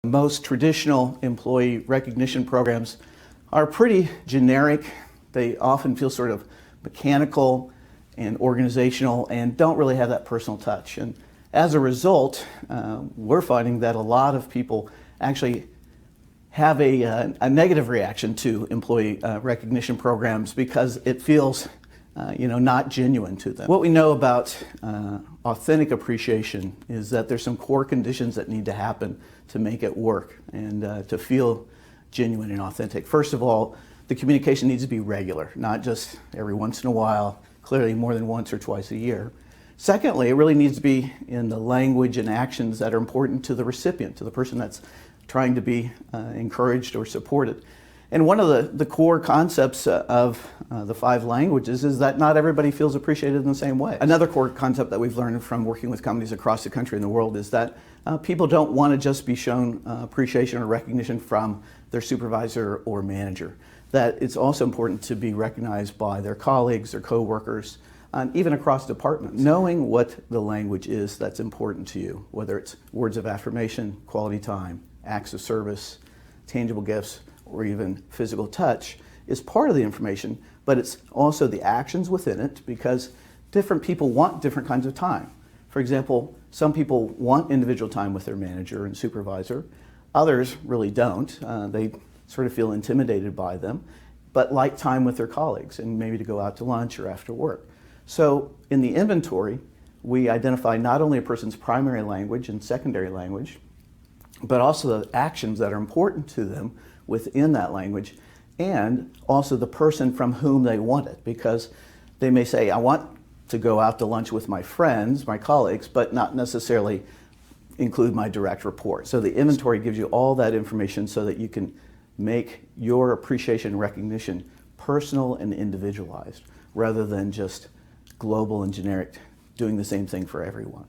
Most traditional employee recognition programs are pretty generic. They often feel sort of mechanical and organizational and don't really have that personal touch. And as a result, we're finding that a lot of people actually have a negative reaction to employee recognition programs because it feels not genuine to them. What we know about authentic appreciation is that there's some core conditions that need to happen to make it work and to feel genuine and authentic. First of all, the communication needs to be regular, not just every once in a while, clearly more than once or twice a year. Secondly, it really needs to be in the language and actions that are important to the recipient, to the person that's trying to be encouraged or supported. And one of the core concepts of the 5 languages is that not everybody feels appreciated in the same way. Another core concept that we've learned from working with companies across the country and the world is that people don't want to just be shown appreciation or recognition from their supervisor or manager. That it's also important to be recognized by their colleagues, their coworkers, and even across departments. Knowing what the language is that's important to you, whether it's words of affirmation, quality time, acts of service, tangible gifts, or even physical touch, is part of the information, but it's also the actions within it, because different people want different kinds of time. For example, some people want individual time with their manager and supervisor. Others really don't. They sort of feel intimidated by them, but like time with their colleagues and maybe to go out to lunch or after work. So in the inventory, we identify not only a person's primary language and secondary language, but also the actions that are important to them within that language, and also the person from whom they want it, because they may say, I want to go out to lunch with my friends, my colleagues, but not necessarily include my direct report. So the inventory gives you all that information so that you can make your appreciation and recognition personal and individualized, rather than just global and generic, doing the same thing for everyone.